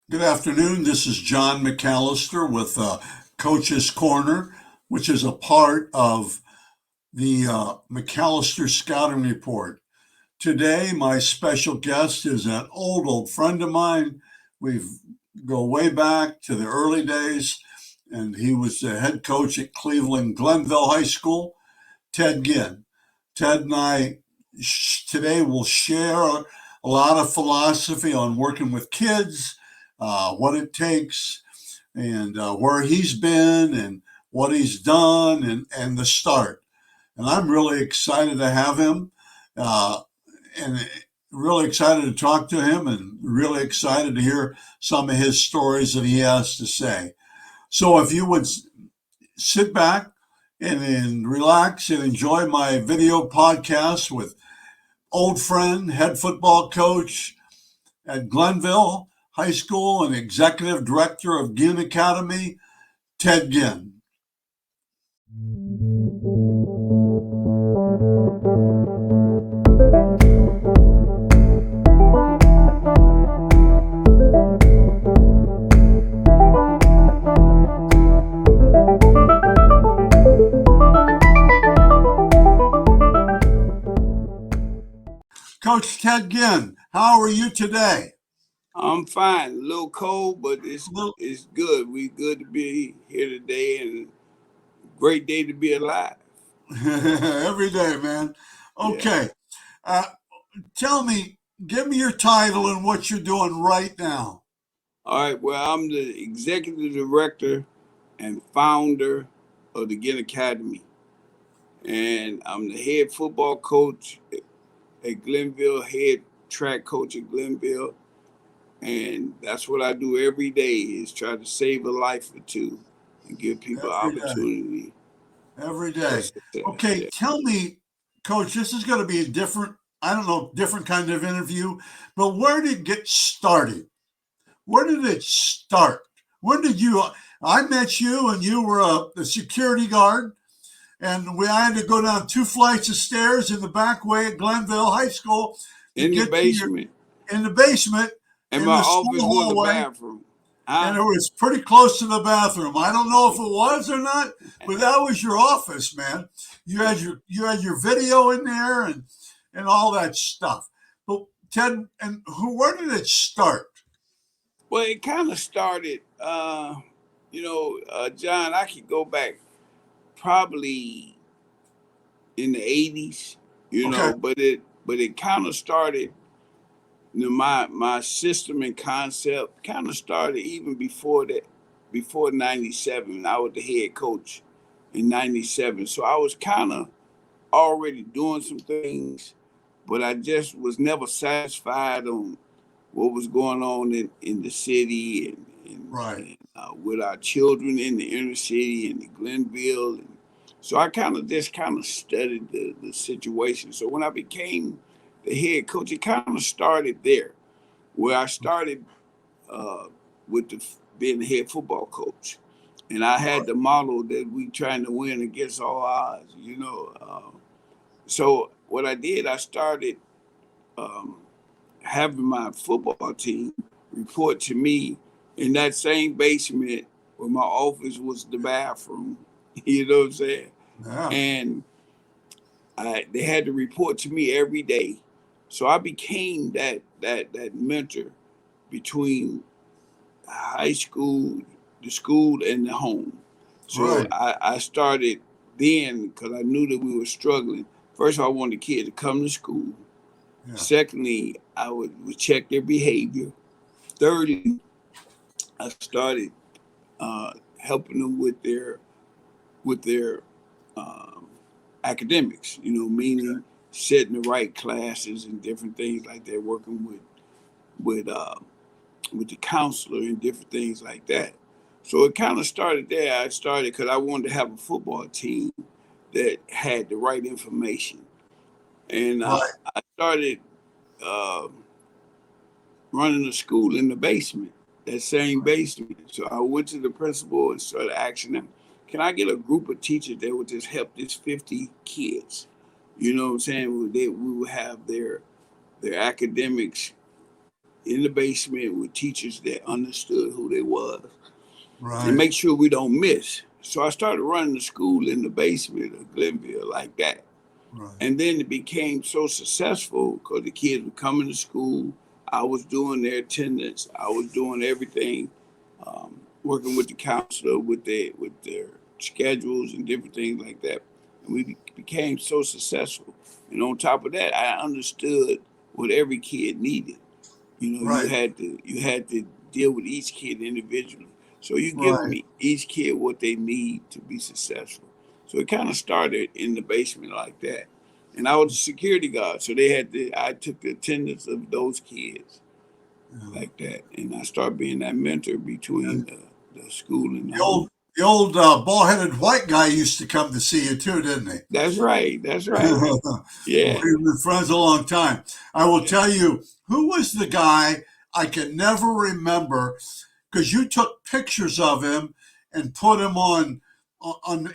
Good afternoon. This is John McAllister with Coach's Corner, which is a part of the McAllister Scouting Report. Today, my special guest is an old friend of mine. We go way back to the early days, and he was the head coach at Cleveland Glenville High School, Ted Ginn. Ted and I today will share a lot of philosophy on working with kids, what it takes, and where he's been and what he's done and the start. And I'm really excited to have him uh, and really excited to talk to him and really excited to hear some of his stories that he has to say. So if you would sit back and relax and enjoy my video podcast with old friend, head football coach at Glenville High School and executive director of Ginn Academy, Ted Ginn. Coach Ted Ginn, how are you today? I'm fine. A little cold, but Well, it's good. We good to be here today, and great day to be alive. every day, man. Yeah. Okay. Uh, Tell me, give me your title and what you're doing right now. All right. Well, I'm the executive director and founder of the Ginn Academy, and I'm the head football coach at Glenville, head track coach at Glenville, and that's what I do every day is try to save a life or two and give people Every day. opportunity Every for day. success. Okay, Yeah. tell me, Coach, this is going to be a different, I don't know, different kind of interview, but where did it get started? Where did it start? When did you? I met you and you were a security guard, and I had to go down two flights of stairs in the back way at Glenville High School to In the get to your basement. in the basement And in my the school office was a hallway, bathroom. and Huh? it was pretty close to the bathroom. I don't know if it was or not, but that was your office, man. You had your video in there and all that stuff. But Ted, and where did it start? Well, it kind of started, John, I could go back probably in the 80s, Okay, but it kind of started, my system and concept kind of started even before that, before 97. I was the head coach in 97. So I was kind of already doing some things, but I just was never satisfied on what was going on in the city right. with our children in the inner city and the Glenville. And so I kind of just kind of studied the situation. So when I became the head coach, it kind of started there, where I started uh, with being the head football coach. And I had the model that we trying to win against all odds. So what I did, I started um, having my football team report to me in that same basement where my office was the bathroom. You know what I'm saying? Yeah. And they had to report to me every day. So I became that mentor between high school, the school, and the home. So Right. I started then because I knew that we were struggling. First, I wanted the kids to come to school. Yeah. Secondly, I would check their behavior. Thirdly, I started helping them with their um, academics. Meaning setting the right classes and different things like that. Working with uh, with the counselor and different things like that. So it kind of started there. I started because I wanted to have a football team that had the right information, and Right. I started uh, running a school in the basement, that same basement. So I went to the principal and started asking them, can I get a group of teachers that would just help these 50 kids? You know what I'm saying? We would have their academics in the basement with teachers that understood who they was and Right. make sure we don't miss. So I started running the school in the basement of Glenville like that. Right. And then it became so successful because the kids were coming to school. I was doing their attendance. I was doing everything, working with the counselor with their schedules and different things like that. And we became so successful. And on top of that, I understood what every kid needed. You know, Right. you had to deal with each kid individually. So you give Right. me each kid what they need to be successful. So it kind of started in the basement like that. And I was a security guard, so I took the attendance of those kids Yeah. like that, and I started being that mentor between And the school and the the home. old bald-headed white guy used to come to see you too, didn't he? That's right. That's right. We've Yeah. been friends a long time. I will Yeah. tell you, who was the guy I can never remember because you took pictures of him and put him on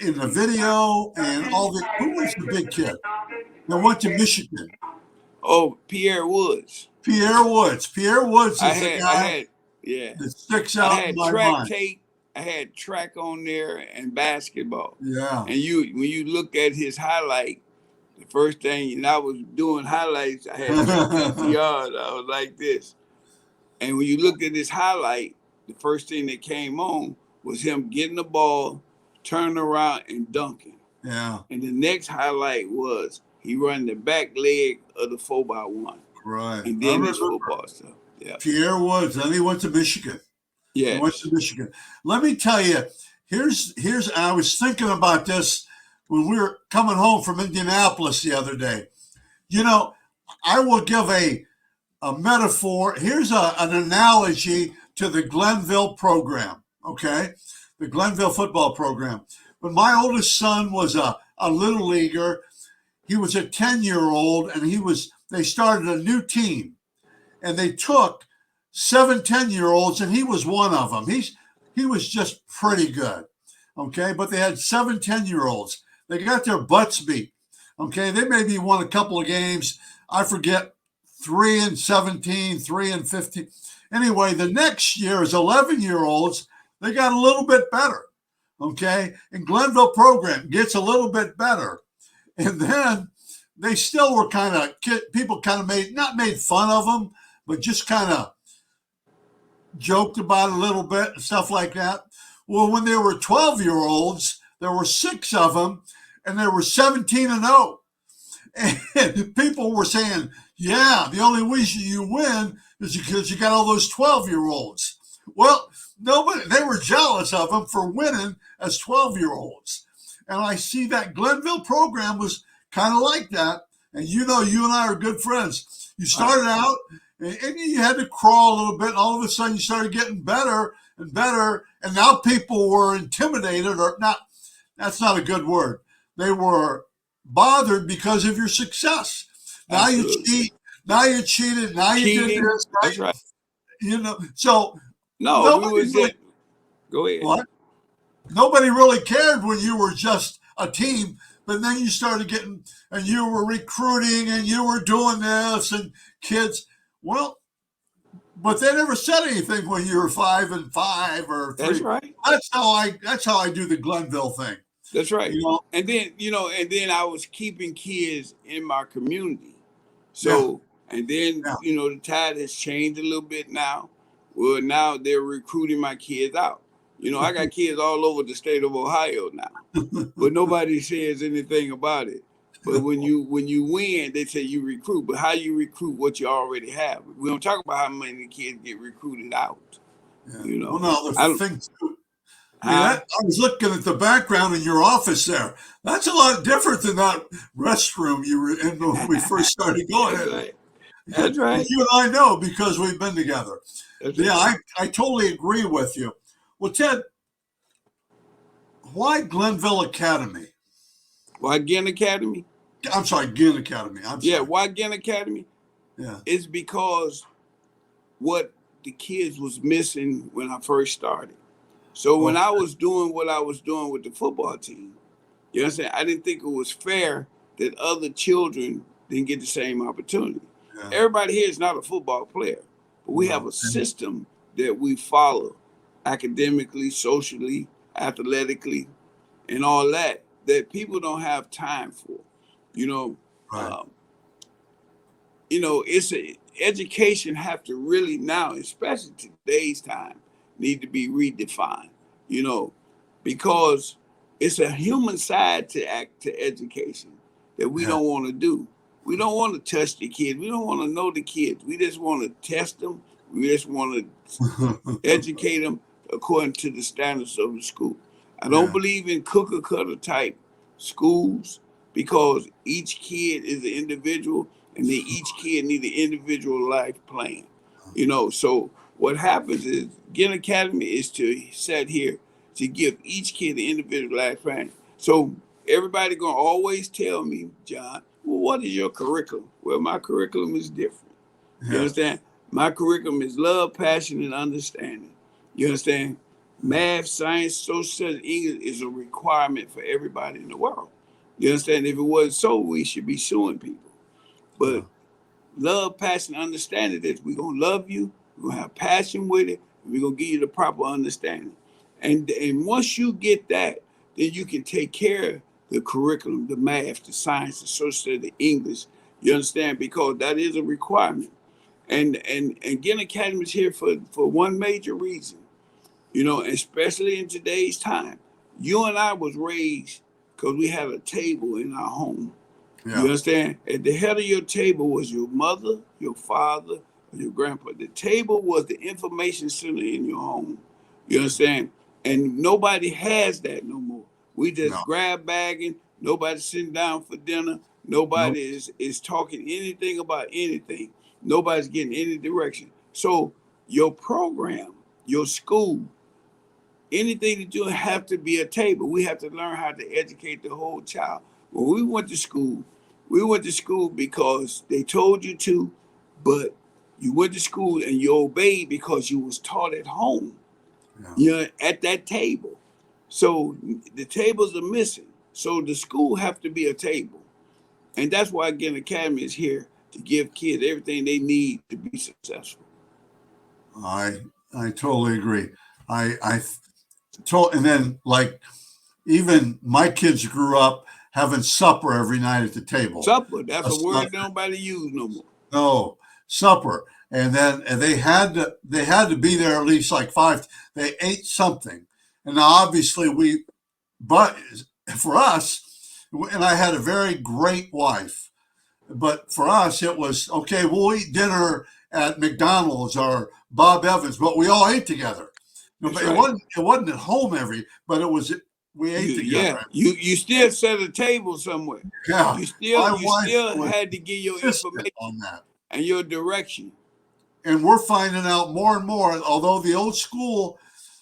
in the video and all the. Who was the big kid that went to Michigan? Oh, Pierre Woods. Pierre Woods. Pierre Woods I is the had I guy had yeah. that sticks I out in had my track mind. tape. I had track on there and basketball. Yeah. And when you look at his highlight, the first thing, and I was doing highlights, I had two PTRs. I was like this. And when you look at his highlight, the first thing that came on was him getting the ball, turning around and dunking. Yeah. And the next highlight was he run the back leg of the 4x1. Right. And I then his remember football stuff. Yeah. Pierre Woods. Then he went to Michigan. He went to Yes. Michigan. Let me tell you, here's I was thinking about this when we were coming home from Indianapolis the other day. You know, I will give a metaphor. Here's an analogy to the Glenville program, okay? The Glenville football program. When my oldest son was a little leaguer, he was a 10-year-old and they started a new team and they took 7 10-year-olds and he was one of them. He was just pretty good. Okay, but they had 7 10-year-olds. They got their butts beat. Okay, they maybe won a couple of games. I forget, 3-17, 3-15. Anyway, the next year is 11-year-olds. They got a little bit better. Okay, and Glenville program gets a little bit better, and then they still were kind of people kind of not made fun of them, but just kind of joked about it a little bit and stuff like that. Well, when they were 12-year-olds, there were 6 of them, and they were 17-0. And people were saying, yeah, the only reason you win is because you got all those 12-year-olds. Well, nobody, they were jealous of them for winning as 12-year-olds. And I see that Glenville program was kind of like that. And you know, you and I are good friends. You started out and you had to crawl a little bit, and all of a sudden you started getting better and better. And now people were intimidated, or not, that's not a good word. They were bothered because of your success. Now you Absolutely. cheat. Now you cheated. Now you did Cheating. this. That's right. You know, so No, we nobody was really, at, go ahead. what? Nobody really cared when you were just a team. But then you started getting, and you were recruiting, and you were doing this, and kids. Well, but they never said anything when you were 5-5 or That's 3. right. That's how I do the Glenville thing. That's right. You know, And then I was keeping kids in my community. yeah, So, and then, yeah. the tide has changed a little bit now. Well, now they're recruiting my kids out. I got kids all over the state of Ohio now, but nobody says anything about it. But when you win, they say you recruit. But how you recruit what you already have? We don't talk about how many kids get recruited out. Yeah. You Well, know, no, the I don't. thing too. I mean, Huh? I was looking at the background in your office there. That's a lot different than that restroom you were in when we first started going That's in. right. That's right. You and I know because we've been together. That's Yeah, right. I totally agree with you. Well, Ted, why Glenville Academy? Why Ginn Academy? I'm sorry, Ginn Academy. I'm Yeah, sorry. why Ginn Academy? Yeah. It's because what the kids was missing when I first started. So when Okay. I was doing what I was doing with the football team, you know what I'm saying? I didn't think it was fair that other children didn't get the same opportunity. Yeah. Everybody here is not a football player. We have a system that we follow academically, socially, athletically, and all that people don't have time for. You know, Right. um, it's education have to really now, especially today's time, need to be redefined. You know, because it's a human side to education that we Yeah. don't want to do. We don't want to touch the kids. We don't want to know the kids. We just want to test them. We just want to educate them according to the standards of the school. I don't Yeah. believe in cookie cutter type schools because each kid is an individual and then each kid need an individual life plan. So what happens is Ginn Academy is to set here to give each kid an individual life plan. So everybody gonna always tell me, John, well, what is your curriculum? Well, my curriculum is different. You Yeah. understand? My curriculum is love, passion, and understanding. You understand? Math, science, social studies, English is a requirement for everybody in the world. You understand? If it wasn't so, we should be suing people. Yeah. But love, passion, understanding this. We're gonna love you, we're gonna have passion with it, and we're gonna give you the proper understanding. And once you get that, then you can take care of the curriculum, the math, the science, the social studies, the English. You understand? Because that is a requirement. And Ginn Academy is here for one major reason, especially in today's time. You and I was raised because we had a table in our home. You Yeah. understand? At the head of your table was your mother, your father, or your grandpa. The table was the information center in your home. You understand? And nobody has that no more. We just No. grab bagging. Nobody's sitting down for dinner. Nope. Nobody is talking anything about anything. Nobody's getting any direction. So your program, your school, anything that you have to be a table. We have to learn how to educate the whole child. When we went to school because they told you to, but you went to school and you obeyed because you was taught at home. Yeah. You're at that table. So the tables are missing. So the school have to be a table. And that's why Ginn Academy is here to give kids everything they need to be successful. I I totally agree. I told, and then like even my kids grew up having supper every night at the table. Supper, that's A a su- word nobody use no more. no supper, and then and they had to be there at least like five. They ate something, and now obviously but for us, and I had a very great wife. But for us, it was okay. We'll eat dinner at McDonald's or Bob Evans, but we all ate together. No, That's but it right. wasn't. It wasn't at home but it was. We ate Yeah, together. you still set a table somewhere. Yeah, my You wife still was had to get your insistent on information that, and your direction. and we're finding out more and more. Although the old school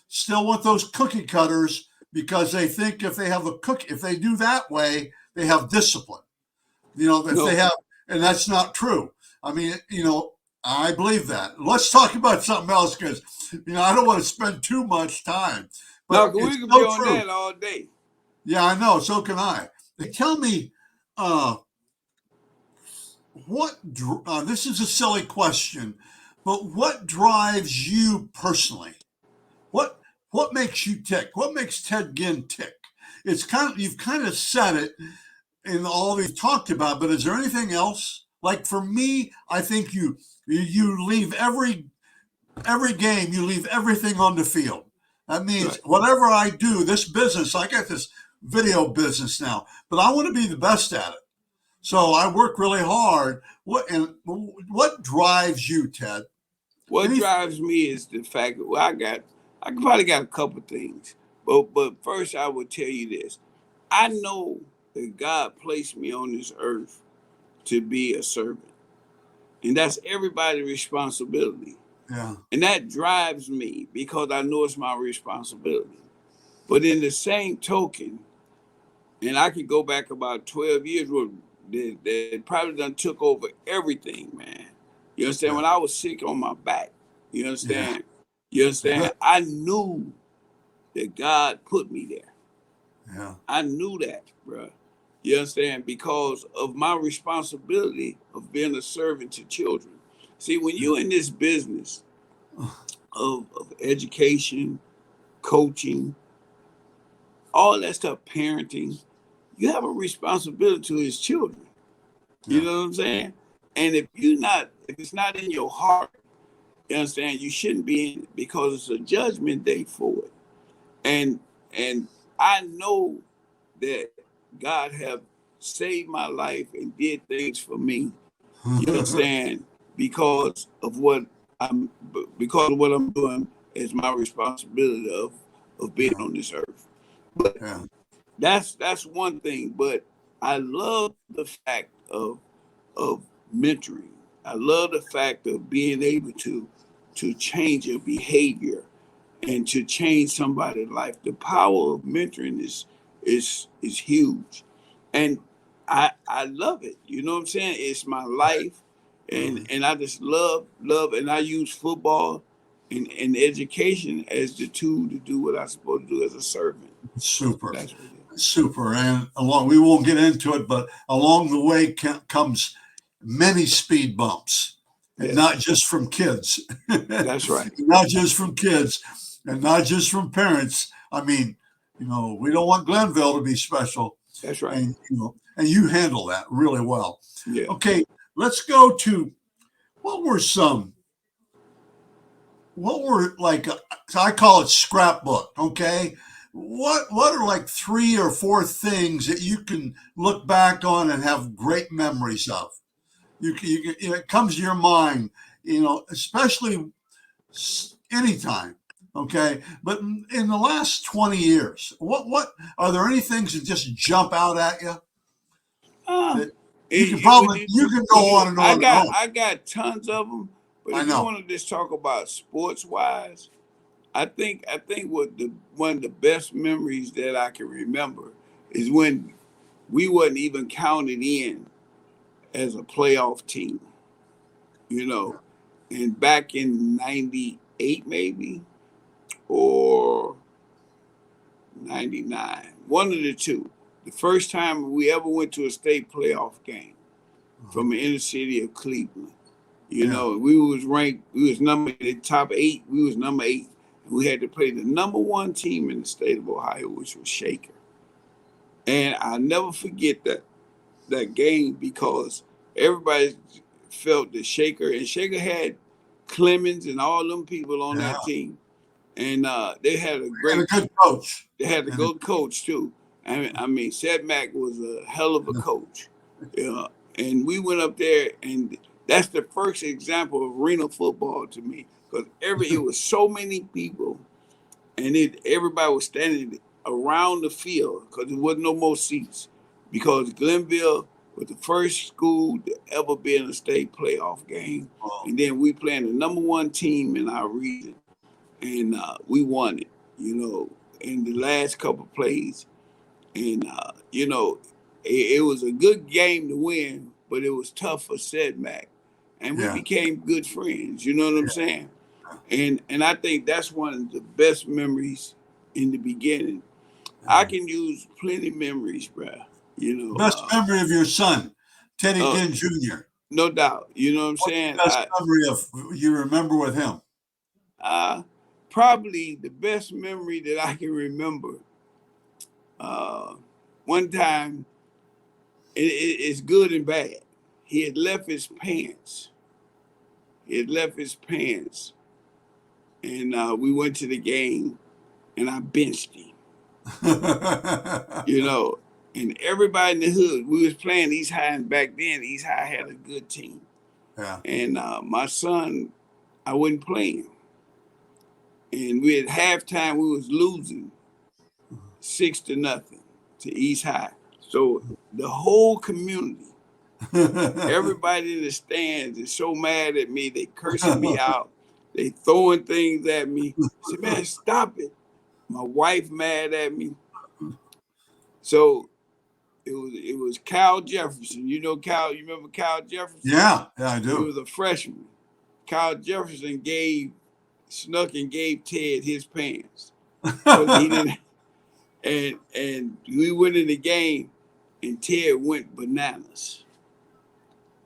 still want those cookie cutters because they think if they do that way, they have discipline. If they No, have, and that's not true. I mean, I believe that. Let's talk about something else because, I don't want to spend too much time, no, but 'cause it's we could be so on true. that all day. Yeah, I know. So can I. Tell me, uh, this is a silly question, but what drives you personally? What, what makes you tick? What makes Ted Ginn tick? You've kind of said it in all we've talked about, but is there anything else? Like for me, I think you leave every game, you leave everything on the field. That means Right. whatever I do, this business, I got this video business now, but I want to be the best at it. So I work really hard. What drives you, Ted? What Any drives me is the fact that I probably got a couple things, but first I would tell you this: I know that God placed me on this earth to be a servant, and that's everybody's responsibility. Yeah, And that drives me because I know it's my responsibility. But in the same token, and I could go back about 12 years where they probably done took over everything, man. You understand? yeah, When I was sick on my back, you yeah, understand? You understand? I knew that God put me there. yeah, I knew that, bro. You understand? Because of my responsibility of being a servant to children. See, when you're in this business of education, coaching, all that stuff, parenting, you have a responsibility to his children. You Yeah. know what I'm saying? And if it's not in your heart, you understand, you shouldn't be in it because it's a judgment day for it. And and I know that God have saved my life and did things for me. You understand? Because of what I'm doing is my responsibility of being Yeah. on this earth. But Yeah. that's one thing. But I love the fact of mentoring. I love the fact of being able to change your behavior and to change somebody's life. The power of mentoring is huge, and I love it. You know what I'm saying? It's my life, and Mhm. and I just love, and I use football and education as the tool to do what I'm supposed to do as a servant. Super. That's what it is. Super. And we won't get into it, but along the way comes many speed bumps, and Yes, not just from kids, that's right. not just from kids, and not just from parents. I mean, we don't want Glenville to be special, That's right. and and you handle that really well. Yeah. Okay, let's go to what were some what were like I call it scrapbook. Okay, what are like 3 or 4 things that you can look back on and have great memories of? It comes to your mind, especially anytime. Okay, but in the last 20 years, what are there any things that just jump out at you Uh, that you can go on and I on and got on? I got tons of them, but I if you know. want to just talk about sports wise, I think one of the best memories that I can remember is when we wasn't even counted in as a playoff team, you know, and back in '98 maybe or '99, one of the two. The first time we ever went to a state playoff game Uh-huh. from the inner city of Cleveland. Yeah. We was ranked, we was number the top 8, we was number 8. And we had to play the number 1 team in the state of Ohio, which was Shaker. And I'll never forget that game because everybody felt that Shaker had Clemens and all them people on Yeah. that team. And they had a And a great good coach. they had a And good coach too. I mean, Sedmack was a hell of a coach. And we went up there, and that's the first example of arena football to me because it was so many people, and everybody was standing around the field because there wasn't no more seats because Glenville was the first school to ever be in a state playoff game, well, and then we playing the number 1 team in our region, and we won it. In the last couple of plays, and it was a good game to win, but it was tough for Sedmack, and we yeah. became good friends. You know what I'm saying? And I think that's one of the best memories in the beginning. I Yeah. can use plenty memories, bruh. You know, Best memory of your son, Teddy uh, Ginn Jr. no doubt. You know what I'm What's saying? the best memory of you remember with him? Uh, Probably the best memory that I can remember. Uh, One time, it's good and bad. He had left his pants. He had left his pants, and we went to the game, and I benched him. You know, and everybody in the hood, we was playing East High, and back then East High had a good team. Yeah. And my son, I wasn't playing, and we at halftime we was losing 6-0 to East High. So the whole community, everybody in the stands is so mad at me. They cursing me out. They throwing things at me. I said, man, stop it. My wife mad at me. So it was Cal Jefferson. You know Cal, you remember Cal Jefferson? Yeah, I He do. was a freshman. Cal Jefferson snuck and gave Ted his pants. Because he didn't and we went in the game and Ted went bananas.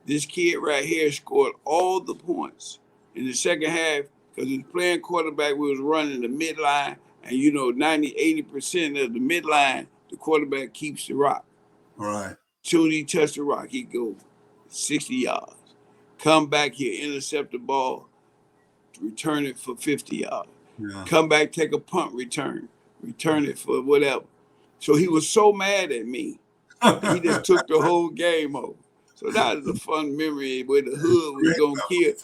This kid right here scored all the points in the second half because he was playing quarterback. We was running the midline, and 80% of the midline, the quarterback keeps the rock. Right. Soon as he touched the rock, he go 60 yards. Come back here, intercept the ball, return it for 50 yards. Yeah. Come back, take a punt return it for whatever. So he was so mad at me, he just took the whole game over. So that is a fun memory where the hood was gonna kill.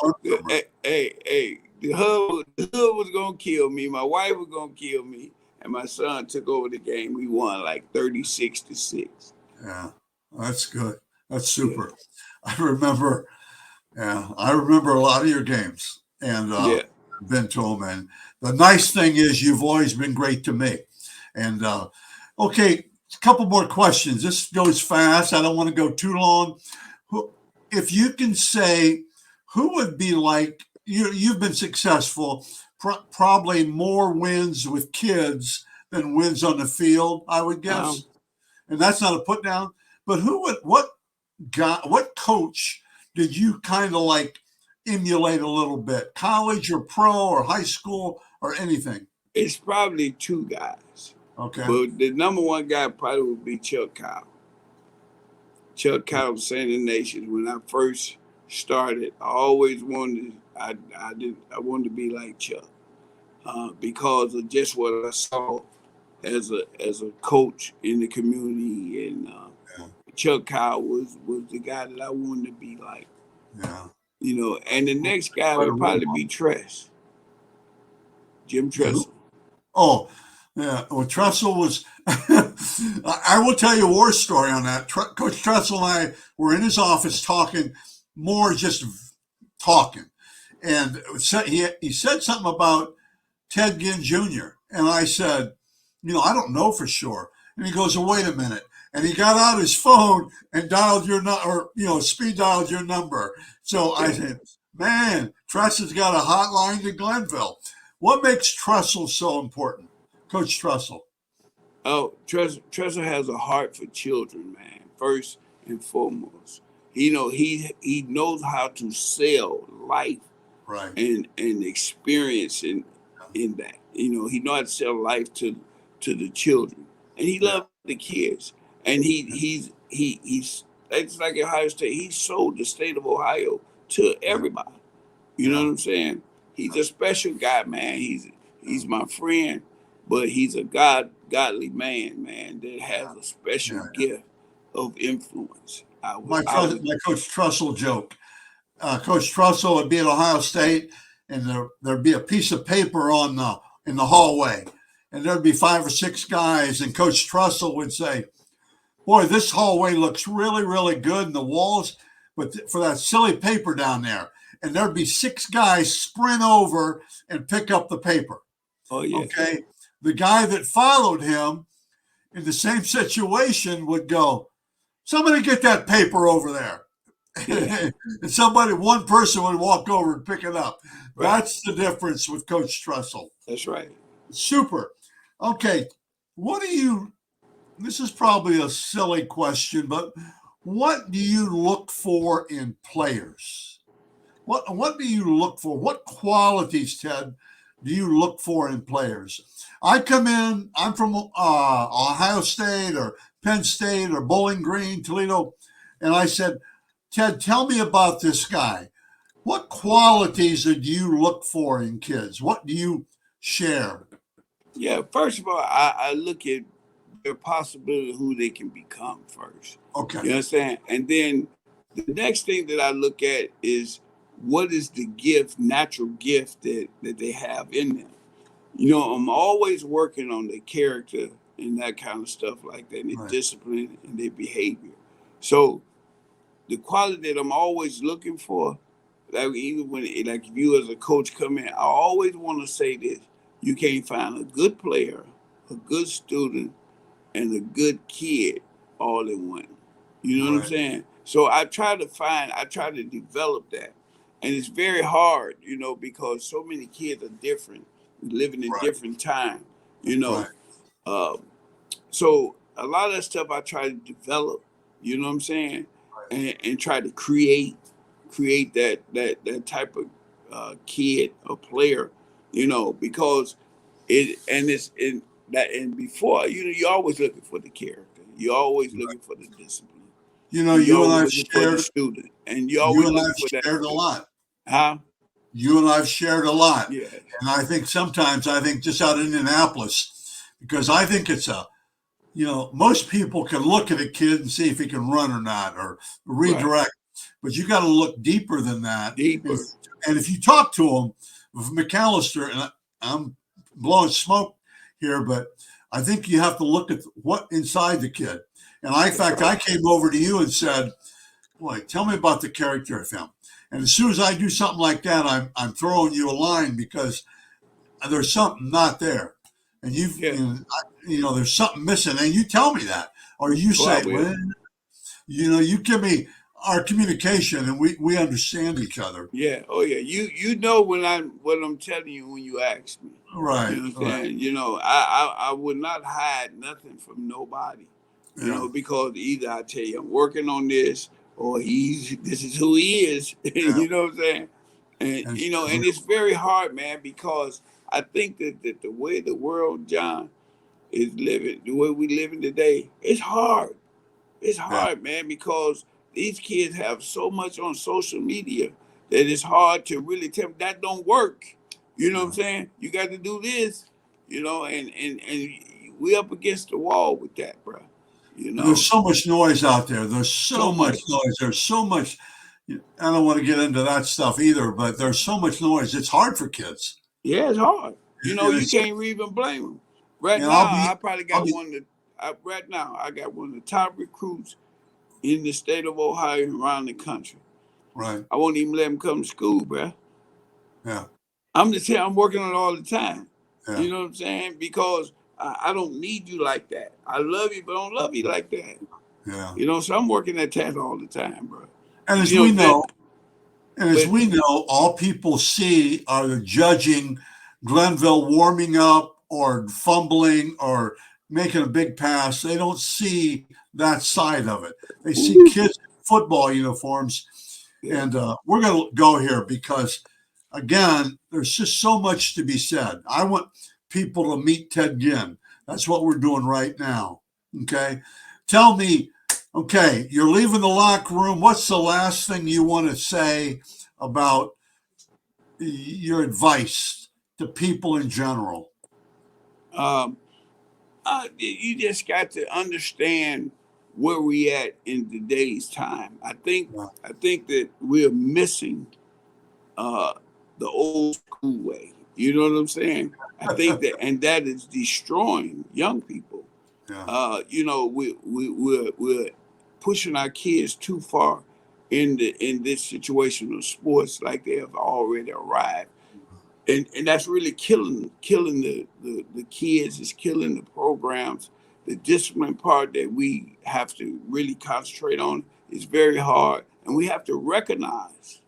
The hood was gonna kill me. My wife was gonna kill me, and my son took over the game. We won like 36-6. Yeah, that's good. That's super. Yeah. I remember a lot of your games, and been to them. And the nice thing is, you've always been great to me. And okay, a couple more questions. This goes fast. I don't want to go too long. If you can say, who would be like you? You've been successful, probably more wins with kids than wins on the field, I would guess. And that's not a put down. But what coach did you kind of like emulate a little bit? College or pro or high school or anything? It's probably two guys. Okay. But the number one guy probably would be Chuck Kyle. Chuck Kyle of St. Ignatius. When I first started, I always wanted I wanted to be like Chuck because of just what I saw as a coach in the community, and Chuck Kyle was the guy that I wanted to be like. Yeah. And the next guy would probably be Jim Tressel. Oh, yeah. Well, Tressel was. I will tell you a war story on that. Coach Tressel and I were in his office talking, more just talking, and he said something about Ted Ginn Jr. And I said, I don't know for sure. And he goes, "Well, wait a minute." And he got out his phone and dialed your number, or speed dialed your number. So I said, "Man, Tressel's got a hotline to Glenville." What makes Tressel so important, Coach Tressel? Oh, Tressel has a heart for children, man. First and foremost, he knows how to sell life, right, and experience in that. He knows how to sell life to the children, and he loves the kids. And he's it's like Ohio State. He sold the state of Ohio to everybody. You know what I'm saying? He's a special guy, man. He's my friend, but he's a godly man, that has a special gift of influence. My Coach Tressel joke. Coach Tressel would be at Ohio State, and there'd be a piece of paper in the hallway, and there'd be 5 or 6 guys, and Coach Tressel would say, "Boy, this hallway looks really, really good in the walls, but for that silly paper down there." And there'd be 6 guys sprint over and pick up the paper. Oh, yeah. Okay. The guy that followed him in the same situation would go, "Somebody get that paper over there." Yeah. And one person would walk over and pick it up. Right. That's the difference with Coach Tressel. That's right. Super. Okay. This is probably a silly question, but what do you look for in players? What do you look for? What qualities, Ted, do you look for in players? I'm from Ohio State or Penn State or Bowling Green, Toledo, and I said, "Ted, tell me about this guy. What qualities do you look for in kids? What do you share?" Yeah, first of all, I look at their possibility of who they can become first. Okay. You understand? And then the next thing that I look at is, what is the natural gift that they have in them? I'm always working on their character and that kind of stuff like that, and their discipline and their behavior. So the quality that I'm always looking for, like even if you as a coach come in, I always want to say this: you can't find a good player, a good student, and a good kid all in one. You know what I'm saying? So I try to develop that. And it's very hard, because so many kids are different, living in different time, So a lot of that stuff I try to develop, you know what I'm saying? and try to create that type of kid or player, because it's in that. And before, you're always looking for the character. You're always looking for the discipline. You're You and always I've looking for the shared, student, and you're you always and looking I've for that. shared a lot. Huh? You and I've shared a lot. Yes. And I think sometimes, just out of Indianapolis, because I think it's most people can look at a kid and see if he can run or not, or Right. redirect. But you got to look deeper than that. Deeper. And if you talk to him, with McAllister, and I'm blowing smoke here, but I think you have to look at what inside the kid. And in fact, I came over to you and said, "Boy, tell me about the character of him." And as soon as I do something like that, I'm throwing you a line because there's something not there, and there's something missing, and you tell me that, or you say, well, you give me our communication, and we understand each other. Yeah. Oh yeah. You know what I'm telling you when you ask me. Right. You know what I'm saying? I would not hide nothing from nobody. Because either I tell you I'm working on this, or this is who he is. You know what I'm saying? And and it's very hard, man, because I think that the way the world, John, is living, the way we living today, it's hard. It's hard, man, because these kids have so much on social media that it's hard to really tell them that don't work. You know what I'm saying? You got to do this, and we up against the wall with that, bro. There's so much noise out there. There's so much noise. There's so much. I don't want to get into that stuff either, but there's so much noise. It's hard for kids. Yeah, it's hard. You can't even blame them. Right now, I probably got right now, I got one of the top recruits in the state of Ohio and around the country. Right. I won't even let him come to school, bro. Yeah. I'm just saying, I'm working on it all the time. Yeah. You know what I'm saying? Because I don't need you like that. I love you, but I don't love you like that. Yeah. So I'm working at that all the time, bro. And as we know, all people see are the judging Glenville warming up or fumbling or making a big pass. They don't see that side of it. They see kids in football uniforms. Yeah. And we're going to go here because, again, there's just so much to be said. I want people to meet Ted Ginn. That's what we're doing right now. Okay. Tell me, okay, you're leaving the locker room. What's the last thing you want to say about your advice to people in general? You just got to understand where we at in today's time. I think that we're missing the old school way. You know what I'm saying? I think that, and that is destroying young people. Yeah. We're pushing our kids too far in this situation of sports, like they have already arrived. And that's really killing the kids. It's killing the programs. The discipline part that we have to really concentrate on is very hard, and we have to recognize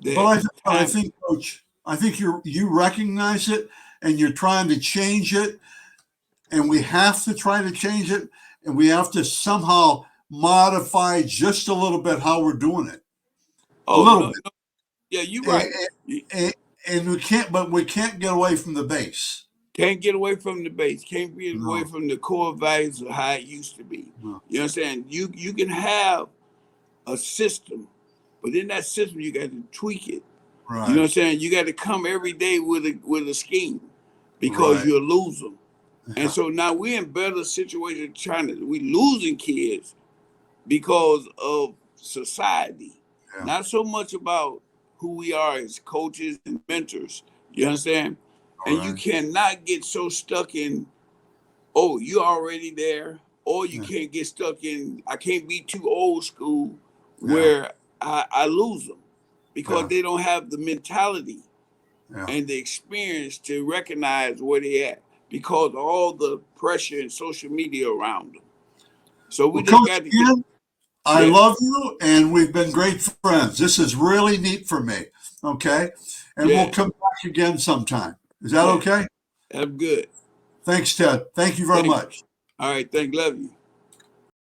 that. But I think, Coach, I think you recognize it, and you're trying to change it, and we have to try to change it, and we have to somehow modify just a little bit how we're doing it. A little bit. No. Yeah, you're right. And we can't get away from the base. Can't get away from the base. Can't get away from the core values of how it used to be. No. You know what I'm saying? You can have a system, but in that system you got to tweak it. Right. You know what I'm saying? You got to come every day with a scheme, because you'll lose them. And so now we're in better situation we losing kids because of society. Yeah. Not so much about who we are as coaches and mentors. You understand? And you cannot get so stuck in, oh, you're already there, or you can't get stuck in, I can't be too old school where I lose them, because they don't have the mentality and the experience to recognize where they at, because of all the pressure and social media around them. So we just got to I love you, and we've been great friends. This is really neat for me. Okay. And we'll come back again sometime. Is that okay? That's good. Thanks, Ted. Thank you very much. All right. Love you.